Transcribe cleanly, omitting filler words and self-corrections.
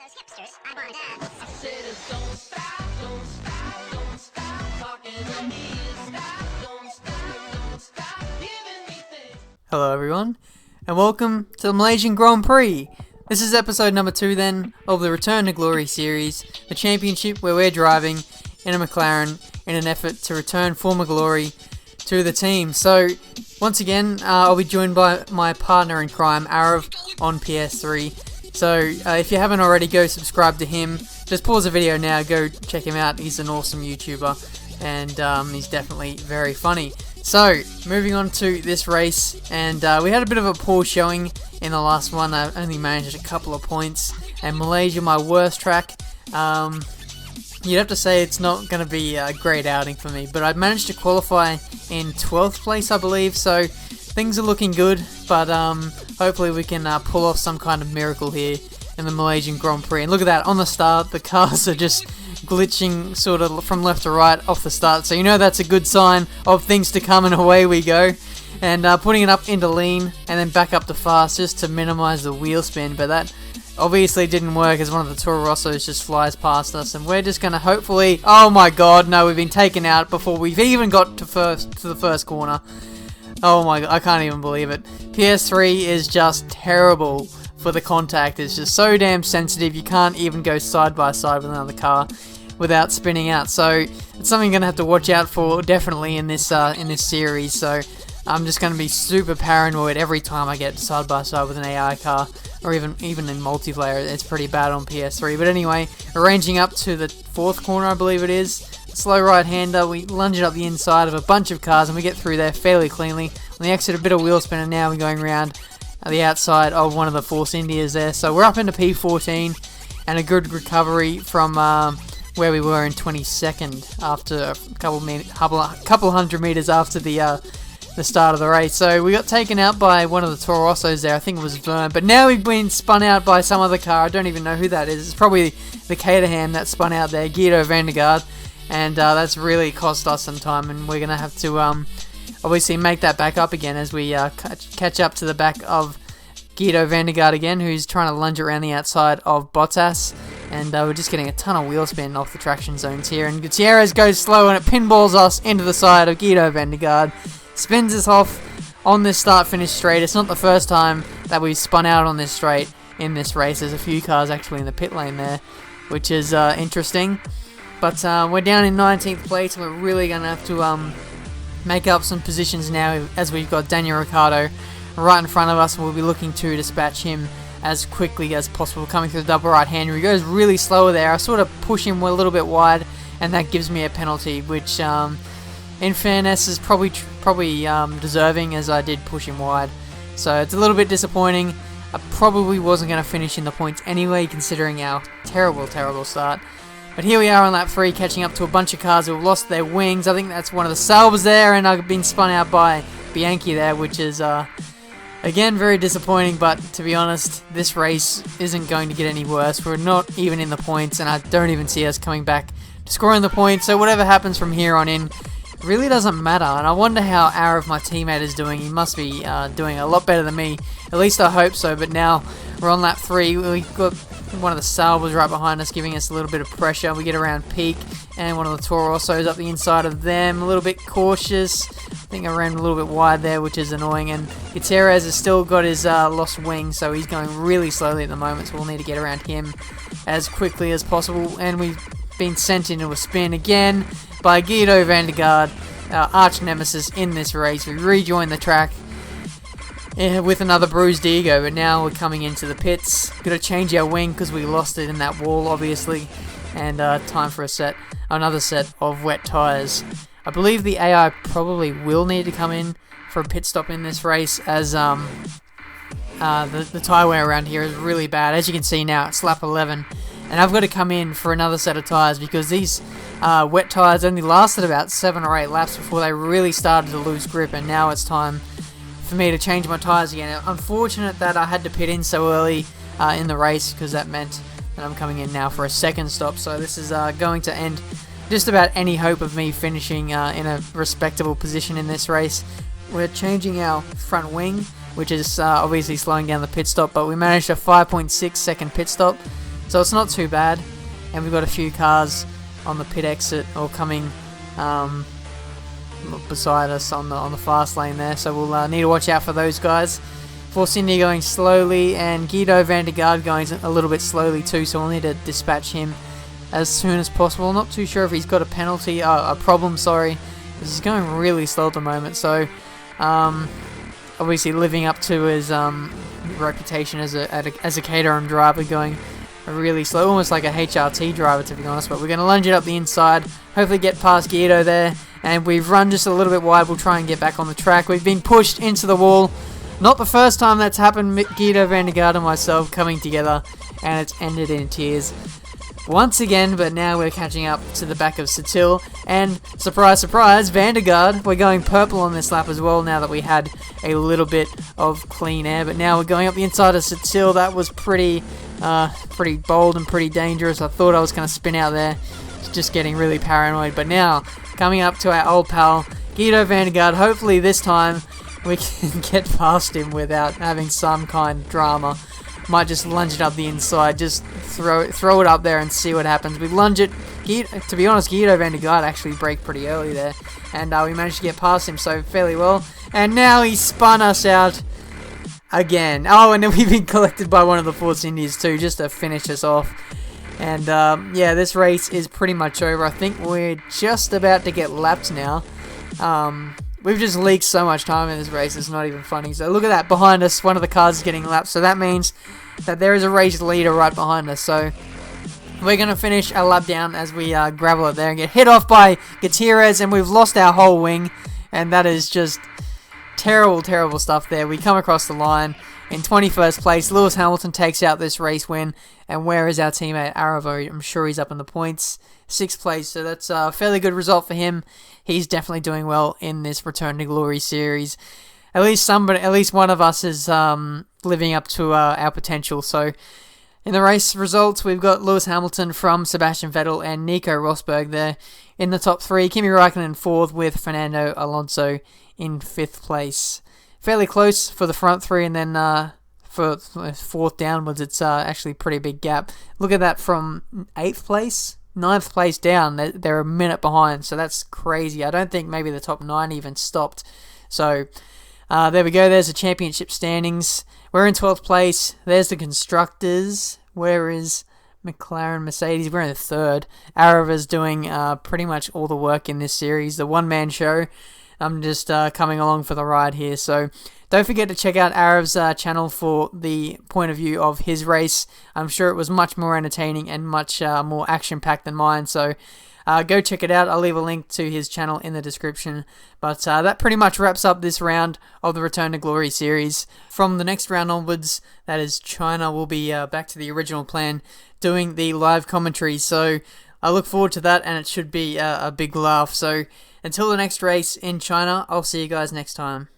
those hipsters. I want that. I said don't stop, don't stop, don't stop talking to me. Don't stop giving me things. Hello everyone, and welcome to the Malaysian Grand Prix. This is episode number 2 then, of the Return to Glory series, the championship where we're driving in a Mclaren in an effort to return former glory to the team. So, once again, I'll be joined by my partner in crime, Arav, on PS3. So, if you haven't already, go subscribe to him. Just pause the video now, go check him out. He's an awesome YouTuber, and he's definitely very funny. So, moving on to this race, and we had a bit of a poor showing in the last one. I only managed a couple of points, and Malaysia, my worst track. You'd have to say it's not going to be a great outing for me, but I managed to qualify in 12th place, I believe, so things are looking good, but hopefully we can pull off some kind of miracle here in the Malaysian Grand Prix. And look at that, on the start, the cars are just glitching sort of from left to right off the start, so you know that's a good sign of things to come, and away we go. And putting it up into lean and then back up to fast just to minimize the wheel spin, but that obviously didn't work as one of the Toro Rossos just flies past us, and we're just going to hopefully... Oh my god, no, we've been taken out before we've even got to the first corner. Oh my god, I can't even believe it. PS3 is just terrible for the contact. It's just so damn sensitive, you can't even go side by side with another car without spinning out. So it's something you're going to have to watch out for definitely in this series. So I'm just going to be super paranoid every time I get side by side with an AI car, or even in multiplayer. It's pretty bad on PS3. But anyway, arranging up to the 4th corner, I believe it is. Slow right-hander, we lunge it up the inside of a bunch of cars, and we get through there fairly cleanly. On the exit, a bit of wheel spin, and now we're going around the outside of one of the Force Indias there. So we're up into P14, and a good recovery from where we were in 22nd after a couple hundred meters after the start of the race. So we got taken out by one of the Toro Rossos there, I think it was Vern, but now we've been spun out by some other car. I don't even know who that is. It's probably the Caterham that spun out there, Guido van der Garde, and that's really cost us some time, and we're going to have to obviously make that back up again as we catch up to the back of Guido van der Garde again, who's trying to lunge around the outside of Bottas, and we're just getting a ton of wheel spin off the traction zones here, and Gutierrez goes slow and it pinballs us into the side of Guido van der Garde. Spins us off on this start-finish straight. It's not the first time that we've spun out on this straight in this race. There's a few cars actually in the pit lane there, which is interesting. But we're down in 19th place, and we're really going to have to make up some positions now, as we've got Daniel Ricciardo right in front of us, and we'll be looking to dispatch him as quickly as possible. Coming through the double right-hander, he goes really slow there. I sort of push him a little bit wide, and that gives me a penalty, which... in fairness, is probably deserving, as I did push him wide. So it's a little bit disappointing. I probably wasn't going to finish in the points anyway, considering our terrible start. But here we are on lap 3, catching up to a bunch of cars who have lost their wings. I think that's one of the Saubers there, and I've been spun out by Bianchi there, which is, again, very disappointing. But to be honest, this race isn't going to get any worse. We're not even in the points, and I don't even see us coming back to scoring the points. So whatever happens from here on in really doesn't matter, and I wonder how Arav, my teammate, is doing. He must be doing a lot better than me, at least I hope so. But now we're on lap 3, we've got one of the Saubers right behind us giving us a little bit of pressure. We get around peak, and one of the Toro Rossos up the inside of them, a little bit cautious. I think I ran a little bit wide there, which is annoying, and Gutierrez has still got his lost wing, so he's going really slowly at the moment, so we'll need to get around him as quickly as possible. And we've been sent into a spin again by Guido van der Garde, our arch nemesis in this race. We rejoin the track with another bruised ego, but now we're coming into the pits. Got to change our wing because we lost it in that wall, obviously, and time for another set of wet tyres. I believe the AI probably will need to come in for a pit stop in this race, as the tyre wear around here is really bad. As you can see now, it's lap 11. And I've got to come in for another set of tyres, because these wet tyres only lasted about 7 or 8 laps before they really started to lose grip, and now it's time for me to change my tyres again. Unfortunate that I had to pit in so early in the race, because that meant that I'm coming in now for a second stop. So this is going to end just about any hope of me finishing in a respectable position in this race. We're changing our front wing, which is obviously slowing down the pit stop, but we managed a 5.6 second pit stop, So it's not too bad. And we've got a few cars on the pit exit or coming beside us on the fast lane there. So we'll need to watch out for those guys. Force India going slowly, and Guido van der Garde going a little bit slowly too, so we'll need to dispatch him as soon as possible. Not too sure if he's got a penalty, a problem, sorry. This is going really slow at the moment, so obviously living up to his reputation as a Caterham driver, going really slow, almost like a HRT driver to be honest. But we're going to lunge it up the inside, hopefully get past Guido there, and we've run just a little bit wide. We'll try and get back on the track. We've been pushed into the wall. Not the first time that's happened. Guido van der Garde and myself coming together, and it's ended in tears once again. But now we're catching up to the back of Satil, and surprise, surprise, van der Garde, we're going purple on this lap as well now that we had a little bit of clean air. But now we're going up the inside of Satil. That was pretty bold and pretty dangerous. I thought I was going to spin out there, just getting really paranoid. But now coming up to our old pal Guido van der Garde. Hopefully this time we can get past him without having some kind of drama. Might just lunge it up the inside, just throw it up there and see what happens. We lunge it. To be honest, Guido van der Garde actually braked pretty early there, and we managed to get past him so fairly well. And now he spun us out again. Oh, and then we've been collected by one of the Force Indies too, just to finish us off. And yeah, this race is pretty much over. I think we're just about to get lapped now. We've just leaked so much time in this race, it's not even funny. So look at that, behind us, one of the cars is getting lapped. So that means that there is a race leader right behind us. So we're going to finish our lap down as we gravel it there and get hit off by Gutierrez, and we've lost our whole wing. And that is just terrible, terrible stuff there. We come across the line in 21st place. Lewis Hamilton takes out this race win. And where is our teammate Aravo? I'm sure he's up in the points. 6th place, so that's a fairly good result for him. He's definitely doing well in this Return to Glory series. At least one of us is living up to our potential. So in the race results, we've got Lewis Hamilton from Sebastian Vettel and Nico Rosberg there in the top 3. Kimi Räikkönen in 4th with Fernando Alonso in 5th place. Fairly close for the front 3, and then for 4th downwards, it's actually a pretty big gap. Look at that, from 8th place, 9th place down, they're a minute behind, so that's crazy. I don't think maybe the top 9 even stopped. So there we go, there's the championship standings. We're in 12th place. There's the constructors. Where is Mclaren, Mercedes? We're in 3rd. Arava's doing pretty much all the work in this series, the one-man show. I'm just coming along for the ride here. So don't forget to check out Arav's channel for the point of view of his race. I'm sure it was much more entertaining and much more action-packed than mine. So go check it out. I'll leave a link to his channel in the description. But that pretty much wraps up this round of the Return to Glory series. From the next round onwards, that is China, we'll be back to the original plan, doing the live commentary. So I look forward to that, and it should be a big laugh. So until the next race in China, I'll see you guys next time.